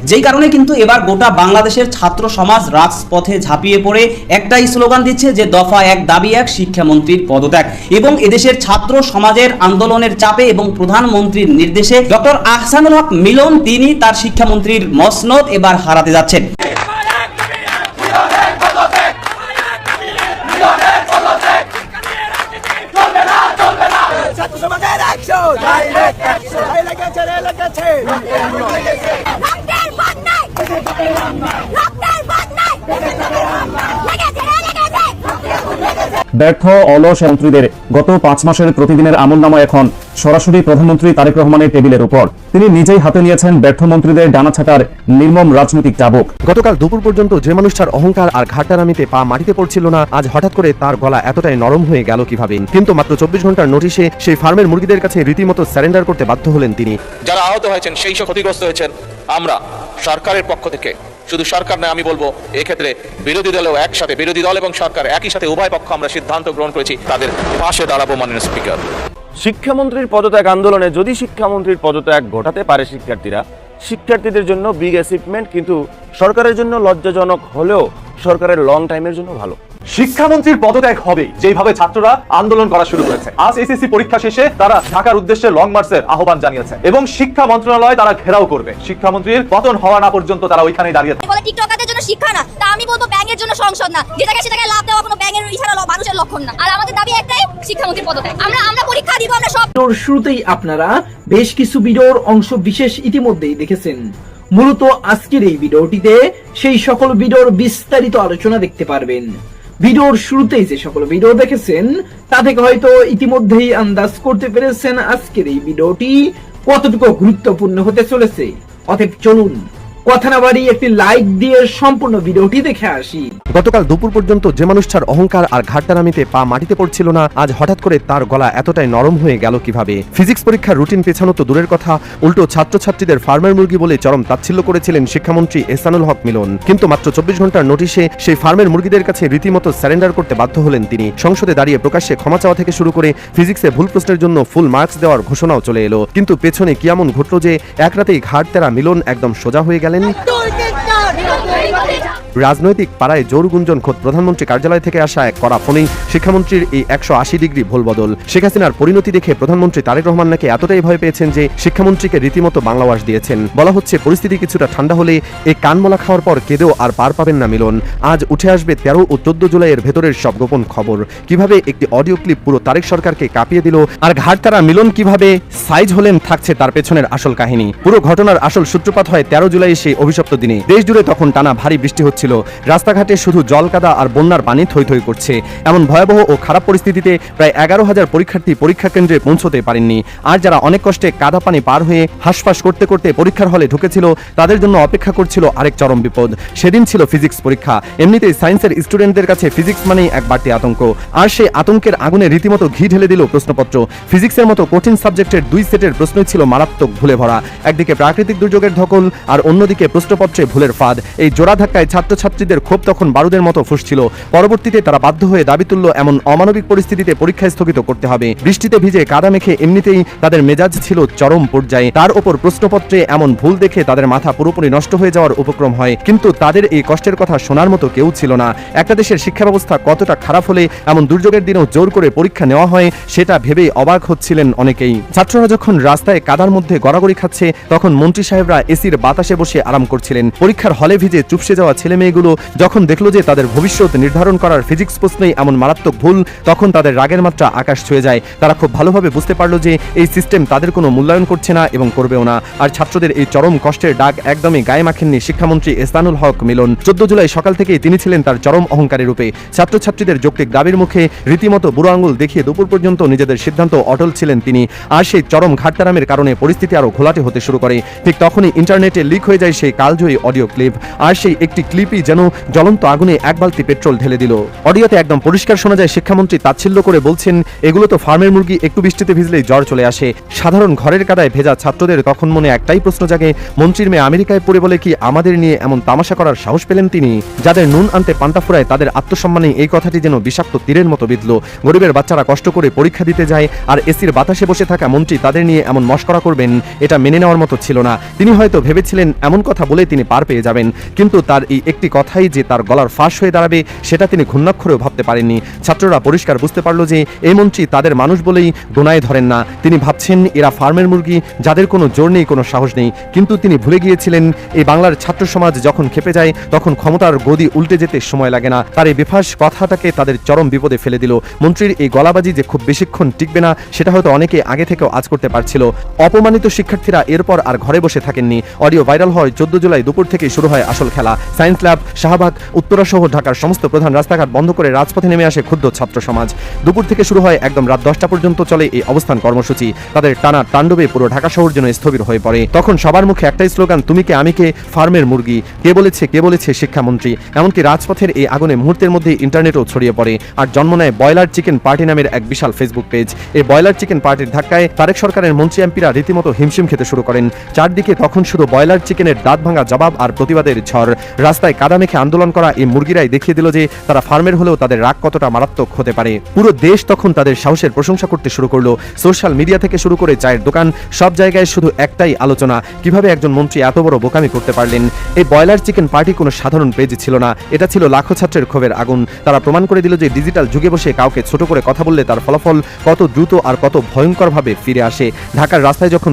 যেই কারণে কিন্তু এবার গোটা বাংলাদেশের ছাত্র সমাজ রাজপথে ঝাঁপিয়ে পড়ে একটাই স্লোগান দিচ্ছে যে দফা 1 দাবি 1 শিক্ষামন্ত্রীর পদত্যাগ। এবং এদেশের ছাত্র সমাজের আন্দোলনের চাপে এবং প্রধানমন্ত্রীর নির্দেশে ডক্টর আহসানুল হক মিলন তিনি তার শিক্ষামন্ত্রীর মসনদ এবার হারাতে যাচ্ছেন। ব্যর্থ অলস মন্ত্রীদের গত 5 মাসের প্রতিদিনের আমলনামা এখন সরাসরি প্রধানমন্ত্রী তারেক রহমানের টেবিলের উপর। তিনি নিজেই হাতে নিয়েছেন ব্যর্থ মন্ত্রীদের ডানা ছাটার নির্মম রাজনৈতিক চাবুক। গতকাল দুপুর পর্যন্ত যে মানুষটার অহংকার আর ঘাটটারামিতে পা মাটিতে পড়ছিল না, আজ হঠাৎ করে তার গলা এতটাই নরম হয়ে গেল কিভাবে? কিন্তু মাত্র 24 ঘন্টার নোটিশে সেই ফার্মের মুরগিদের কাছে রীতিমতো স্যারেন্ডার করতে বাধ্য হলেন তিনি। যারা আহত হয়েছেন, সেই সব ক্ষতিগ্রস্ত হয়েছেন, আমরা সরকারের পক্ষ থেকে, শুধু সরকার নয় আমি বলবো এক্ষেত্রে বিরোধী দলেও একসাথে, বিরোধী দল এবং সরকার একই সাথে উভয় পক্ষ আমরা সিদ্ধান্ত গ্রহণ করেছি তাদের পাশে দাঁড়াবো। মাননীয় স্পিকার, শিক্ষামন্ত্রীর পদত্যাগ আন্দোলনে যদি শিক্ষামন্ত্রীর পদত্যাগ ঘটাতে পারে শিক্ষার্থীদের জন্য বিগ অ্যাচিভমেন্ট, কিন্তু সরকারের জন্য লজ্জাজনক হলেও সরকারের লং টাইমের জন্য ভালো। শিক্ষামন্ত্রীর পদত্যাগ হবে যেভাবে ছাত্ররা আন্দোলন করা শুরু করেছে। আজ এসএসসি পরীক্ষা শেষে তারা ঢাকার উদ্দেশ্যে লং মার্চের আহ্বান জানিয়েছে এবং শিক্ষা মন্ত্রণালয় তারা ঘেরাও করবে। শিক্ষামন্ত্রীর পতন হওয়া না পর্যন্ত তারা ওইখানেই দাঁড়িয়ে থাকবে। বলে টিকটকারদের জন্য শিক্ষা না, তা আমি বলবো ব্যাঙের জন্য সংসদ না, যেটাকে সেটাকে লাভ দেওয়া কোনো ব্যাঙের ইশারা মানুষের লক্ষণ না। আর আমাদের দাবি একটাই, শিক্ষামন্ত্রীর পদত্যাগ। আমরা পরীক্ষা দিব, আমরা সব। শুরুতেই আপনারা বেশ কিছু ভিডিওর অংশ বিশেষ ইতিমধ্যেই দেখেছেন। মূলত আজকের এই ভিডিওটিতে সেই সকল ভিডিওর বিস্তারিত আলোচনা দেখতে পারবেন। ভিডিওর শুরুতেই যে সকল ভিডিও দেখেছেন তা থেকে হয়তো ইতিমধ্যেই আন্দাজ করতে পেরেছেন আজকের এই ভিডিওটি কতটুকু গুরুত্বপূর্ণ হতে চলেছে। অতএব চলুন কথা না বাড়িয়ে একটি লাইক দিয়ে সম্পূর্ণ ভিডিওটি দেখে আসি। গতকাল দুপুর পর্যন্ত যে মানুষটার অহংকার আর ঘাটটারামিতে পা মাটিতে পড়ছিল না, আজ হঠাৎ করে তার গলা এতটাই নরম হয়ে গেল কিভাবে? ফিজিক্স পরীক্ষার রুটিন পেছানো তো দূরের কথা, উল্টো ছাত্রছাত্রীদের ফার্মের মুরগি বলে চরম তাচ্ছিল্য করেছিলেন শিক্ষামন্ত্রী এহসানুল হক মিলন। কিন্তু মাত্র 24 ঘন্টার নোটিশে সেই ফার্মের মুরগিদের কাছে রীতিমতো স্যারেন্ডার করতে বাধ্য হলেন তিনি। সংসদে দাঁড়িয়ে প্রকাশ্যে ক্ষমা চাওয়া থেকে শুরু করে ফিজিক্সে ভুল প্রশ্নের জন্য ফুল মার্কস দেওয়ার ঘোষণাও চলে এলো। কিন্তু পেছনে কি এমন ঘটল যে এক রাতেই ঘাটতেরা মিলন একদম সোজা হয়ে গেলেন? রাজনৈতিক পাড়ায় জোর গুঞ্জন খোদ প্রধানমন্ত্রী কার্যালয় থেকে আসা এক কড়া ফোনেই শিক্ষামন্ত্রীর এই 180 ডিগ্রি ভুল বদল। শেখ হাসিনার পরিণতি দেখে প্রধানমন্ত্রী তারেক রহমান নাকি এতটাই ভয় পেয়েছেন যে শিক্ষামন্ত্রীকে রীতিমতো বাংলাওয়াশ দিয়েছেন। বলা হচ্ছে পরিস্থিতি কিছুটা ঠান্ডা হলে এই কানমলা খাওয়ার পর কেঁদেও আর পার পাবেন না মিলন। আজ উঠে আসবে 13 ও 14 জুলাইয়ের ভেতরের সব গোপন খবর। কিভাবে একটি অডিও ক্লিপ পুরো তারেক সরকারকে কাঁপিয়ে দিল, আর ঘাটতারা মিলন কিভাবে সাইজ হলেন, থাকছে তার পেছনের আসল কাহিনী। পুরো ঘটনার আসল সূত্রপাত হয় 13 জুলাই সেই অভিশপ্ত দিনে। দেশ জুড়ে তখন টানা ভারী বৃষ্টি হচ্ছিল, রাস্তাঘাটে শুধু জল কাদা আর বন্যার পানি থই থই করছে। এমন ভয়াবহ ও খারাপ পরিস্থিতিতে প্রায় 11,000 পরীক্ষার্থী পরীক্ষা কেন্দ্রে পৌঁছতে পারেননি। আর যারা অনেক কষ্টে কাদা পানি পার হয়ে হাঁসফাঁস করতে করতে পরীক্ষার হলে ঢুকেছিল, তাদের জন্য অপেক্ষা করছিল আরেক চরম বিপদ। সেদিন ছিল ফিজিক্স পরীক্ষা। এমনিতেই সায়েন্সের স্টুডেন্টদের কাছে ফিজিক্স মানেই এক বাড়তি আতঙ্ক, আর সেই আতঙ্কের আগুনে রীতিমতো ঘি ঢেলে দিল প্রশ্নপত্র। ফিজিক্সের মতো কঠিন সাবজেক্টের 2 সেটের প্রশ্নই ছিল মারাত্মক ভুলে ভরা। একদিকে প্রাকৃতিক দুর্যোগের ধকল, আর অন্যদিকে প্রশ্নপত্রে ভুলের ফাঁদ। এই জোড়া ধাক্কায় ছাত্রছাত্রীদের ক্ষোভ তখন বারুদের মতো ফুসছিল। পরবর্তীতে তারা বাধ্য হয়ে দাবি তুলল এমন অমানবিক পরিস্থিতিতে পরীক্ষা স্থগিত করতে হবে। বৃষ্টিতে ভিজে কাদা মেখে এমনিতেই তাদের মেজাজ ছিল চরম পর্যায়ে, তার ওপর প্রশ্নপত্রে এমন ভুল দেখে তাদের মাথা পুরোপুরি নষ্ট হয়ে যাওয়ার উপক্রম হয়। কিন্তু তাদের এই কষ্টের কথা শোনার মতো কেউ ছিল না। একটা দেশের শিক্ষা ব্যবস্থা কতটা খারাপ হলে এমন দুর্যোগের দিনেও জোর করে পরীক্ষা নেওয়া হয়, সেটা ভেবেই অবাক হচ্ছিলেন অনেকেই। ছাত্ররা যখন রাস্তায় কাদার মধ্যে গড়াগড়ি খাচ্ছে, তখন মন্ত্রী সাহেবরা এসির বাতাসে বসে আরাম করছিলেন। পরীক্ষার হলে ভিজে চুপসে যাওয়া ছেলে মেয়েগুলো যখন দেখলো যে তাদের ভবিষ্যৎ নির্ধারণ করার ফিজিক্স প্রশ্নেই এমন মারাত্মক ভুল, তখন তাদের রাগের মাত্রা আকাশ ছুঁয়ে যায়। তারা খুব ভালোভাবে বুঝতে পারলো যে এই সিস্টেম তাদের কোনো মূল্যায়ন করছে না এবং করবেও না। আর ছাত্রদের এই চরম কষ্টের ডাক একদমই গায়ে মাখেননি শিক্ষামন্ত্রী এহসানুল হক মিলন। 14 জুলাই সকাল থেকেই তিনি ছিলেন তার চরম অহংকারের রূপে। ছাত্রছাত্রীদের যৌক্তিক দাবির মুখে রীতিমতো বুড়ো আঙুল দেখিয়ে দুপুর পর্যন্ত নিজেদের সিদ্ধান্ত অটল ছিলেন তিনি। আর সেই চরম ঘাটতারামের কারণে পরিস্থিতি আরো ঘোলাটে হতে শুরু করে। ঠিক তখনই ইন্টারনেটে লিক হয়ে যায় সেই কালজয়ী অডিও ক্লিপ। আর সেই একটি ক্লিপ শিল্পী যেন জ্বলন্ত আগুনে এক বালতি পেট্রোল ঢেলে দিল। অডিওতে একদম পরিষ্কার শোনা যায় শিক্ষামন্ত্রী তাচ্ছিল্য করে বলছেন, এগুলো তো ফার্মের মুরগি, একটু বৃষ্টিতে ভিজলেই জ্বর চলে আসে। সাধারণ ঘরের কাদায় ভেজা ছাত্রদের তখন মনে একটাই প্রশ্ন জাগে, মন্ত্রীর মেয়ে আমেরিকায় পড়ে বলে কি আমাদের নিয়ে এমন তামাশা করার সাহস পেলেন তিনি? যাদের নুন আনতে পান্তা ফুরায় তাদের আত্মসম্মানে এই কথাটি যেন বিষাক্ত তীরের মতো বিঁধল। গরিবের বাচ্চারা কষ্ট করে পরীক্ষা দিতে যায় আর এসির বাতাসে বসে থাকা মন্ত্রী তাদের নিয়ে এমন মশকরা করবেন, এটা মেনে নেওয়ার মতো ছিল না। তিনি হয়তো ভেবেছিলেন এমন কথা বলে তিনি পার পেয়ে যাবেন, কিন্তু তার এই একটি কথাই যে তার গলার ফাঁস হয়ে দাঁড়াবে সেটা তিনি ঘুণাক্ষরেও ভাবতে পারেননি। ছাত্ররা পরিষ্কার বুঝতে পারল যে এই মন্ত্রী তাদের মানুষ বলেই গোনায় ধরেন না। তিনি ভাবছেন এরা ফার্মের মুরগি, যাদের কোনো জোর নেই, কোনো সাহস নেই। কিন্তু তিনি ভুলে গিয়েছিলেন এই বাংলার ছাত্র সমাজ যখন খেপে যায় তখন ক্ষমতার গদি উল্টে যেতে সময় লাগে না। তার এই বেফাস কথাটাকে তাদের চরম বিপদে ফেলে দিল। মন্ত্রীর এই গলাবাজি যে খুব বেশিক্ষণ টিকবে না সেটা হয়তো অনেকে আগে থেকেও আজ করতে পারছিল। অপমানিত শিক্ষার্থীরা এরপর আর ঘরে বসে থাকেননি। অডিও ভাইরাল হয় 14 জুলাই দুপুর থেকে শুরু হয় আসল খেলা। সায়েন্স ল্যাব, শাহবাগ, উত্তরা সহ ঢাকার সমস্ত প্রধান রাস্তাঘাট বন্ধ করে রাজপথে নেমে আসে ক্ষুব্ধ ছাত্র সমাজ। দুপুর থেকে শুরু হয় একদম রাত 10টা পর্যন্ত চলে এই অবস্থান কর্মসূচি। তাদের টানা তাণ্ডবে পুরো ঢাকা শহর যেন স্থবির হয়ে পড়ে। তখন সবার মুখে একটাই স্লোগান, তুমি কে আমি কে, ফার্মের মুরগি। কে বলেছে শিক্ষামন্ত্রী। এমনকি রাজপথের এই আগুনে মুহূর্তের মধ্যে ইন্টারনেটও ছড়িয়ে পড়ে আর জন্ম নেয় বয়লার চিকেন পার্টি নামের এক বিশাল ফেসবুক পেজ। এই বয়লার চিকেন পার্টির ধাক্কায় তারেক সরকারের মন্ত্রী এমপিরা রীতিমতো হিমশিম খেতে শুরু করেন। চারদিকে তখন শুধু বয়লার চিকেনের দাঁত ভাঙা জবাব আর প্রতিবাদের ঝড়। রাস্তায় কাদা মেখে আন্দোলন করা এই মুরগিরাই দেখিয়ে দিল যে তারা ফার্মের হলেও তাদের রাগ কতটা মারাত্মক হতে পারে। পুরো দেশ তখন তাদের সাহসের প্রশংসা করতে শুরু করলো। সোশ্যাল মিডিয়া থেকে শুরু করে চায়ের দোকান, সব জায়গায় শুধু একটাই আলোচনা, কিভাবে একজন মন্ত্রী এত বড় বোকামি করতে পারলেন। এই বয়লার চিকেন পার্টি কোনো সাধারণ পেজ ছিল না, এটা ছিল লাখো ছাত্রের ক্ষোভের আগুন। তারা প্রমাণ করে দিল যে ডিজিটাল যুগে বসে কাউকে ছোট করে কথা বললে তার ফলাফল কত দ্রুত আর কত ভয়ঙ্করভাবে ফিরে আসে। ঢাকার রাস্তায় যখন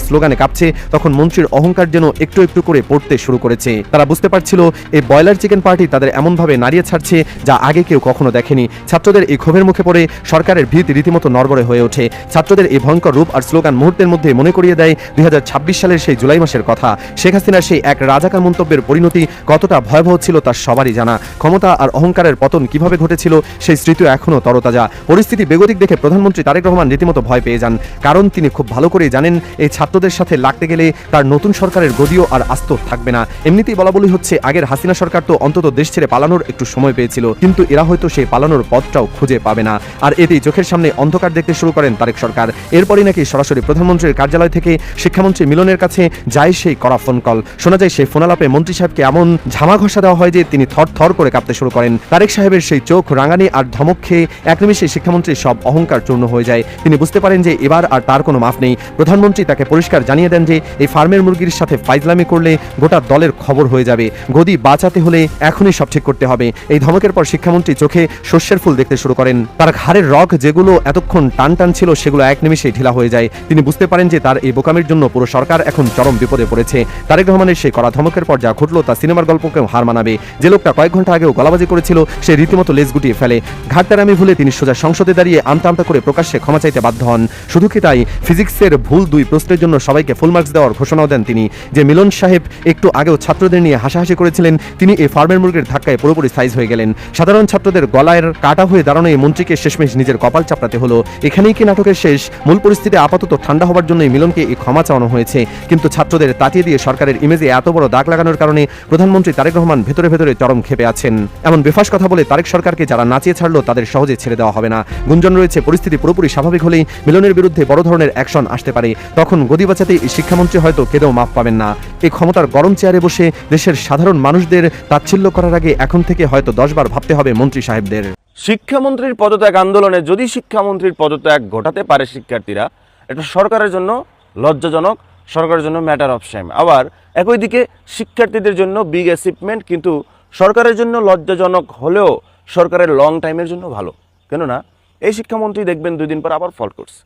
স্লোগানে কাঁপছে তখন মন্ত্রীর অহংকার যেন একটু একটু করে পড়তে শুরু করেছে। তারা বুঝতে পারছিল এই বয়লার চিকেন পার্টি তাদের এমনভাবে নাড়িয়ে ছাড়ছে যা আগে কেউ কখনো দেখেনি। ছাত্রদের এই ক্ষোভের মুখে পড়ে সরকারের ভিত রীতিমতো নড়বড়ে হয়ে ওঠে। ছাত্রদের এই ভয়ঙ্কর রূপ আর স্লোগান মুহূর্তের মধ্যে মনে করিয়ে দেয় 2026 সালের সেই জুলাই মাসের কথা। শেখ হাসিনার সেই এক রাজাকার মন্তব্যের পরিণতি কতটা ভয়াবহ ছিল তার সবারই জানা। ক্ষমতা আর অহংকারের পতন কিভাবে ঘটেছিল সেই স্মৃতি এখনও তরতাজা। পরিস্থিতি বেগতিক দেখে প্রধানমন্ত্রী তারেক রহমান রীতিমতো ভয় পেয়ে যান, কারণ তিনি খুব ভালো করেই জানেন এই ছাত্রদের সাথে লাগতে গেলে তার নতুন সরকারের গদিও আর আস্ত থাকবে না। এমনিতেই বলা বলি হচ্ছে আগের হাসিনা সরকার তো অন্তত দেশ ছেড়ে পালানোর একটু সময় পেয়েছিল, কিন্তু এরা হয়তো সেই পালানোর পথটাও খুঁজে পাবে না। আর এতেই চোখের সামনে অন্ধকার দেখতে শুরু করেন তারেক সরকার। এরপরই নাকি সরাসরি প্রধানমন্ত্রীর কার্যালয় থেকে শিক্ষামন্ত্রী মিলনের কাছে যায় সেই কড়া ফোন কল। শোনা যায় সেই ফোনালাপে মন্ত্রী সাহেবকে এমন ঝামা ঘষা দেওয়া হয় যে তিনি থর করে কাঁপতে শুরু করেন। তারেক সাহেবের সেই চোখ রাঙানি আর ধমক খেয়ে এক নিমিষে শিক্ষামন্ত্রীর সব অহংকার চূর্ণ হয়ে যায়। তিনি বুঝতে পারেন যে এবার আর তার কোনো মাফ নেই। প্রধানমন্ত্রী তাকে পরিষ্কার জানিয়ে দেন যে এই ফার্মের মুরগির সাথে ফাইজলামি করলে গোটা দলের খবর হয়ে যাবে। গদি বাঁচাতে হলে এখনই সব ঠিক করতে হবে। এই ধমকের পর শিক্ষামন্ত্রী চোখে শস্যের ফুল দেখতে শুরু করেন। তার ঘাড়ের রগ যেগুলো এতক্ষণ টান ছিল সেগুলো এক নিমিষেই ঢিলা হয়ে যায়। তিনি বুঝতে পারেন যে তার এই বোকামির জন্য পুরো সরকার এখন চরম বিপদে পড়েছে। তারেক রহমানের সেই কড়া ধমকের পর যা ঘটলো তা সিনেমার গল্পকেও হার মানাবে। যে লোকটা কয়েক ঘন্টা আগেও গলাবাজি করেছিল সে রীতিমতো লেজ গুটিয়ে ফেলে। ঘাটতারামি ভুলে তিনি সোজা সংসদে দাঁড়িয়ে আমতা করে প্রকাশ্যে ক্ষমা চাইতে বাধ্য হন। শুধু কি তাই, ফিজিক্সের ভুল 2 প্রশ্নের জন্য সবাইকে ফুল মার্কস দেওয়ার ঘোষণাও দেন তিনি। যে মিলন সাহেব একটু আগেও ছাত্রদের নিয়ে হাসাহাসি করেছিলেন, তিনি এই ফার্মের মুরগির ধাক্কায় পুরোপুরি সাইজ হয়ে গেলেন। সাধারণ ছাত্রদের গলায় কাটা হয়ে দাঁড়ানো এই মন্ত্রীকে শেষমেশ নিজের কপাল চাপড়াতে হলো। এখানেই কি নাটকের শেষ? মূল পরিস্থিতি আপাতত ঠান্ডা হবার জন্যই মিলনকে এই ক্ষমা চাওয়ানো হয়েছে, কিন্তু ছাত্রদের তাতিয়ে দিয়ে সরকারের ইমেজে এত বড় দাগ লাগানোর কারণে প্রধানমন্ত্রী তারেক রহমান ভেতরে ভেতরে চরম ক্ষেপে আছেন। এমন বেফাস কথা বলে তারেক সরকারকে যারা নাচিয়ে ছাড়লো তাদের সহজে ছেড়ে দেওয়া হবে না। গুঞ্জন রয়েছে পরিস্থিতি পুরোপুরি স্বাভাবিক হলেই মিলনের বিরুদ্ধে বড় ধরনের অ্যাকশন আসতে পারে। তখন গদি বাঁচাতে এই শিক্ষামন্ত্রী হয়তো কেঁদেও মাফ পাবেন না। এই ক্ষমতার গরম চেয়ারে বসে দেশের সাধারণ মানুষদের তাচ্ছিল্য করার আগে এখন থেকে হয়তো 10 বার ভাবতে হবে মন্ত্রী সাহেবদের। শিক্ষামন্ত্রীর পদত্যাগ আন্দোলনে যদি শিক্ষামন্ত্রীর পদত্যাগ ঘটাতে পারে শিক্ষার্থীরা, এটা সরকারের জন্য লজ্জাজনক, সরকারের জন্য ম্যাটার অফ শেম। আবার একই দিকে শিক্ষার্থীদের জন্য বিগ অ্যাচিভমেন্ট, কিন্তু সরকারের জন্য লজ্জাজনক হলেও সরকারের লং টাইমের জন্য ভালো। কেননা এই শিক্ষামন্ত্রী দেখবেন 2 দিন পর আবার ফল্ট করছে।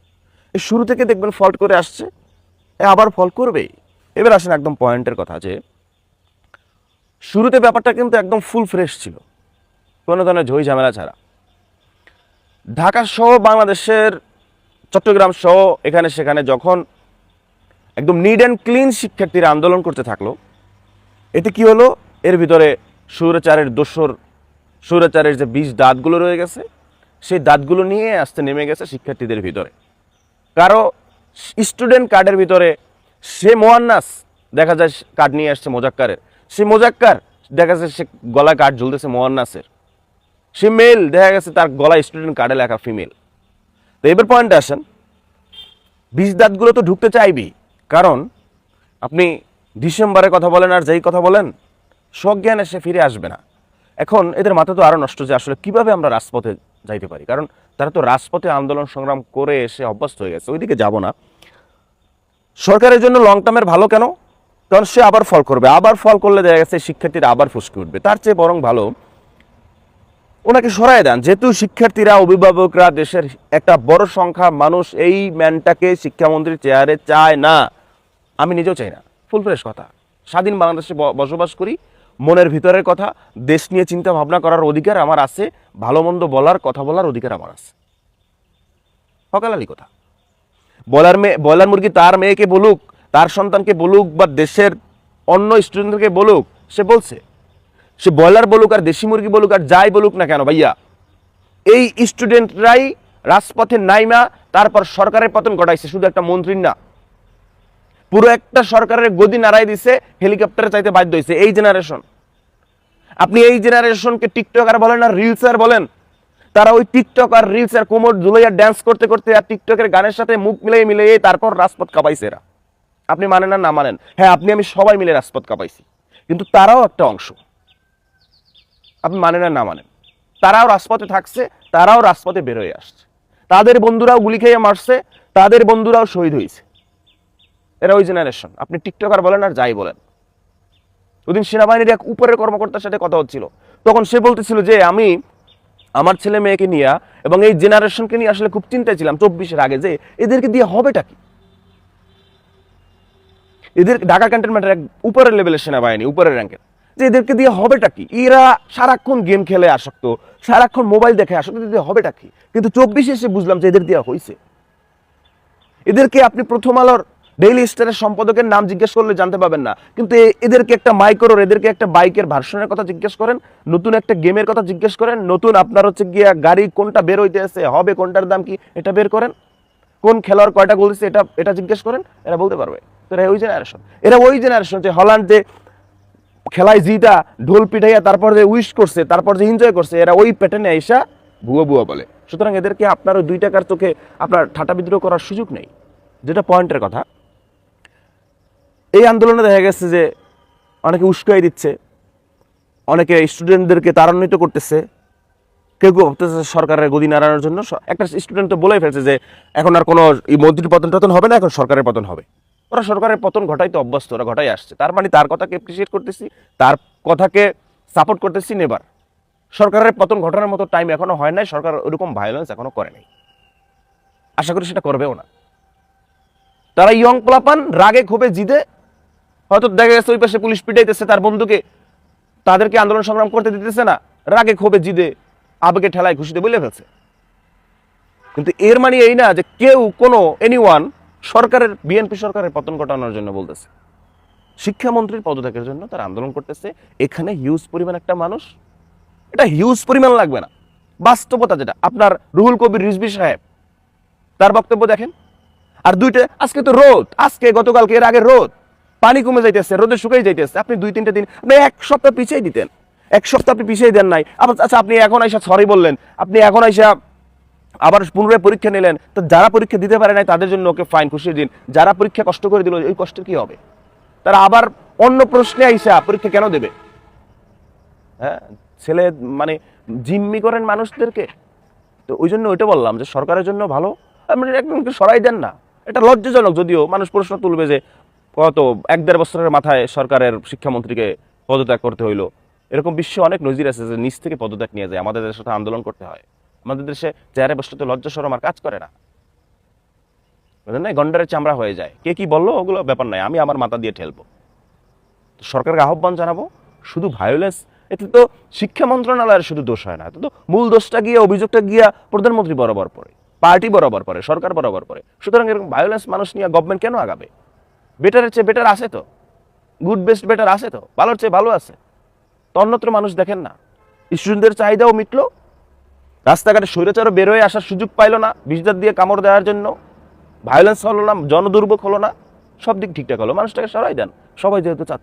এই শুরু থেকে দেখবেন ফল্ট করে আসছে, আবার ফল্ট করবেই। এবার আসেন একদম পয়েন্টের কথা, যে শুরুতে ব্যাপারটা কিন্তু একদম ফুল ফ্রেশ ছিল, কোনো ধরনের ঝই ঝামেলা ছাড়া। ঢাকা সহ বাংলাদেশের চট্টগ্রাম সহ এখানে সেখানে যখন একদম নিড অ্যান্ড ক্লিন শিক্ষার্থীরা আন্দোলন করতে থাকলো, এতে কি হলো? এর ভিতরে স্বৈরাচারের দোসর, স্বৈরাচারের যে 20 দাঁতগুলো রয়ে গেছে সেই দাঁতগুলো নিয়ে আসতে নেমে গেছে শিক্ষার্থীদের ভিতরে। কারো স্টুডেন্ট কার্ডের ভিতরে সে মোয়ান্নাস দেখা যায় কার্ড নিয়ে আসছে মোজাক্কারের, সেই মোজাক্কার দেখা যাচ্ছে সে গলায় কার্ড ঝুলতেছে মোহান্নাসের, সে মেল, দেখা গেছে তার গলায় স্টুডেন্ট কার্ডে লেখা ফিমেল। তো এবার পয়েন্টে আসেন, বিষ দাঁতগুলো তো ঢুকতে চাইবি, কারণ আপনি ডিসেম্বরে কথা বলেন আর যেই কথা বলেন সজ্ঞানে সে ফিরে আসবে না। এখন এদের মাথা তো আরও নষ্ট যে আসলে কিভাবে আমরা রাজপথে যাইতে পারি, কারণ তারা তো রাজপথে আন্দোলন সংগ্রাম করে এসে অভ্যস্ত হয়ে গেছে, ওইদিকে যাব না। সরকারের জন্য লং টার্মের ভালো কেন, কারণ সে আবার ফল করবে, আবার ফল করলে দেখা গেছে শিক্ষার্থীরা আবার ফুসকে উঠবে। তার চেয়ে বরং ভালো ওনাকে সরায় দেন, যেহেতু শিক্ষার্থীরা, অভিভাবকরা, দেশের একটা বড় সংখ্যা মানুষ এই ম্যানটাকে শিক্ষামন্ত্রীর চেয়ারে চায় না, আমি নিজেও চাই না। ফুল ফ্রেশ কথা, স্বাধীন বাংলাদেশে বসবাস করি, মনের ভিতরের কথা, দেশ নিয়ে চিন্তা ভাবনা করার অধিকার আমার আছে, ভালো মন্দ বলার, কথা বলার অধিকার আমার আছে। সকালালি কথা, বয়লার মুরগি তার মেয়েকে বলুক, তার সন্তানকে বলুক, বা দেশের অন্য স্টুডেন্টকে বলুক, সে বলছে, সে ব্রয়লার বলুক আর দেশি মুরগি বলুক আর যাই বলুক না কেন ভাইয়া, এই স্টুডেন্টরাই রাজপথে নাইমা তারপর সরকারের পতন ঘটাইছে, শুধু একটা মন্ত্রীর না, পুরো একটা সরকারের গদি নাড়াই দিছে, হেলিকপ্টারে চাইতে বাধ্য হয়েছে এই জেনারেশন। আপনি এই জেনারেশনকে টিকটকার বলেন আর রিলসার বলেন, তারা ওই টিকটক আর রিলস আর কোমর ঝুলাইয়া ড্যান্স করতে করতে আর টিকটকের গানের সাথে মুখ মিলিয়ে তারপর রাজপথ কাঁপাইছে এরা। আপনি মানেন আর না মানেন, হ্যাঁ আপনি আমি সবাই মিলে রাজপথ কাঁপাইছি, কিন্তু তারাও একটা অংশ, আপনি মানেন আর না মানেন, তারাও রাজপথে থাকছে, তারাও রাজপথে বের হয়ে আসছে, তাদের বন্ধুরাও গুলি খেয়ে মারছে, তাদের বন্ধুরাও শহীদ হয়েছে, এরা ওই জেনারেশন। আপনি টিকটকার বলেন আর যাই বলেন। ওদিন সেনাবাহিনীর এক উপরের কর্মকর্তার সাথে কথা হচ্ছিল, তখন সে বলতেছিল যে আমি আমার ছেলে মেয়েকে নিয়ে এবং এই জেনারেশনকে নিয়ে আসলে খুব চিন্তায় ছিলাম 24-এর আগে, যে এদেরকে দিয়ে হবেটা কি, এদের ঢাকা ক্যান্টনমেন্টের এক উপরের লেভেলের সেনাবাহিনী, উপরের র্যাঙ্কের, যে এদেরকে দিয়ে হবেটা কি, এরা সারাক্ষণ গেম খেলে আসক্ত, সারাক্ষণ মোবাইল দেখে আসক্ত, এদের দিয়ে হবেটা কি। কিন্তু 24-এ এসে বুঝলাম যে এদের দেওয়া হয়েছে। এদেরকে আপনি প্রথম আলোর ডেইলি স্টারের সম্পাদকের নাম জিজ্ঞেস করলে জানতে পাবেন না, কিন্তু এদেরকে একটা মাইক্রোর, এদেরকে একটা বাইকের ভার্সনের কথা জিজ্ঞেস করেন, নতুন একটা গেমের কথা জিজ্ঞেস করেন, নতুন আপনার হচ্ছে গিয়া গাড়ি কোনটা বের হইতে আছে, হবে কোনটার দাম কি এটা বের করেন, কোন খেলোয়াড় কয়টা গোল দিচ্ছে এটা জিজ্ঞেস করেন, এরা বলতে পারবে। তো এরা ওই জেনারেশন, এরা ওই জেনারেশন যে হল্যান্ড যে খেলায় জিতা ঢোল পিঠাইয়া তারপর যে উইশ করছে, তারপর যে এনজয় করছে, এরা ওই প্যাটার্নে আইসা ভুয়া বলে। সুতরাং এদেরকে আপনার ওই 2 টাকার চোখে আপনার ঠাটা বিদ্রোহ করার সুযোগ নেই। যেটা পয়েন্টের কথা, এই আন্দোলনে দেখা গেছে যে অনেকে উস্কাই দিচ্ছে, অনেকে স্টুডেন্টদেরকে তাড়ান্বিত করতেছে, কেউ ভাবতেছে সরকারের গদি নাড়ানোর জন্য। একটা স্টুডেন্ট তো বলেই ফেলছে যে এখন আর কোনো মন্ত্রীর পতন টতন হবে না, এখন সরকারের পতন হবে। ওরা সরকারের পতন ঘটাইতে অভ্যস্ত, ওরা ঘটাই আসছে, তার মানে তার কথাকে অ্যাপ্রিসিয়েট করতেছি, তার কথাকে সাপোর্ট করতেছি। নেবার সরকারের পতন ঘটানোর মতো টাইম এখনো হয় নাই, সরকার ওরকম ভায়োলেন্স এখনো করে নাই, আশা করি সেটা করবেও না। তারা ইয়ং পোলাপান রাগে ক্ষোভে জিদে, হয়তো দেখা গেছে ওই পাশে পুলিশ পিটাইতেছে তার বন্ধুকে, তাদেরকে আন্দোলন সংগ্রাম করতে দিতেছে না, রাগে ক্ষোভে জিদে আবেগে ঠেলায় খুশিতে বলে ফেলছে। কিন্তু এর মানে এই না যে কেউ কোনো এনিওয়ান সরকারের, বিএনপি সরকারের পতন ঘটানোর জন্য বলতেছে। শিক্ষামন্ত্রীর পদত্যাগের জন্য তারা আন্দোলন করতেছে। এখানে হিউজ পরিমাণ একটা মানুষ, এটা হিউজ পরিমাণ লাগবে না, বাস্তবতা যেটা আপনার রুহুল কবির রিজভী সাহেব তার বক্তব্য দেখেন। আর দুইটা, আজকে তো রোদ, আজকে গতকালকে এর আগে রোদ, পানি কমে যাইতেছে, রোদে শুকাই যাইতেছে, আপনি 2-3 দিন, আপনি 1 সপ্তাহ পিছিয়ে দিতেন, 1 সপ্তাহ আপনি পিছিয়ে দেন নাই। আচ্ছা আপনি এখন আইসা সরি বললেন, আপনি এখন আইসা আবার পুনরায় পরীক্ষা নিলেন, তো যারা পরীক্ষা দিতে পারে নাই তাদের জন্য ওকে ফাইন, খুশির দিন। যারা পরীক্ষা কষ্ট করে দিল, ওই কষ্টের কি হবে? তারা আবার অন্য প্রশ্নে আইসা পরীক্ষা কেন দেবে? হ্যাঁ, ছেলে মানে জিম্মি করেন মানুষদেরকে। তো ওই জন্য ওইটা বললাম যে সরকারের জন্য ভালো আপনি একজনকে সরাই দেন না। এটা লজ্জাজনক, যদিও মানুষ প্রশ্ন তুলবে যে কত 1-1.5 বছরের মাথায় সরকারের শিক্ষামন্ত্রীকে পদত্যাগ করতে হইলো। এরকম বিশ্বে অনেক নজির আছে যে নিচ থেকে পদত্যাগ নিয়ে যায়, আমাদের দেশের সাথে আন্দোলন করতে হয়। আমাদের দেশে চেয়ারে বসতে তো লজ্জা শরম আর কাজ করে না, বুঝলেন না, গন্ডারের চামড়া হয়ে যায়। কে কি বললো ওগুলো ব্যাপার নাই, আমি আমার মাথা দিয়ে ঠেলবো। সরকারকে আহ্বান জানাবো, শুধু ভায়োলেন্স, এতে তো শিক্ষা মন্ত্রণালয়ের শুধু দোষ হয় না, এতে তো মূল দোষটা গিয়ে, অভিযোগটা গিয়া প্রধানমন্ত্রী বরাবর পড়ে, পার্টি বরাবর পড়ে, সরকার বরাবর পড়ে। সুতরাং এরকম ভায়োলেন্স মানুষ নিয়ে গভর্নমেন্ট কেন আগাবে? বেটারের চেয়ে বেটার আছে তো, গুড বেস্ট বেটার আছে তো, ভালোর চেয়ে ভালো আছে তো। অন্যত্র মানুষ দেখেন না, স্টুডেন্টদের চাহিদাও মিটলো, রাস্তাঘাটে স্বৈরাচারও বের হয়ে আসার সুযোগ পাইল না, বিষদার দিয়ে কামড় দেওয়ার জন্য, ভায়োলেন্স হলো না, জনদুর্ভোগ হলো না, সব দিক ঠিকঠাক হলো। মানুষটাকে সরাই দেন, সবাই যেহেতু চাচ্ছে।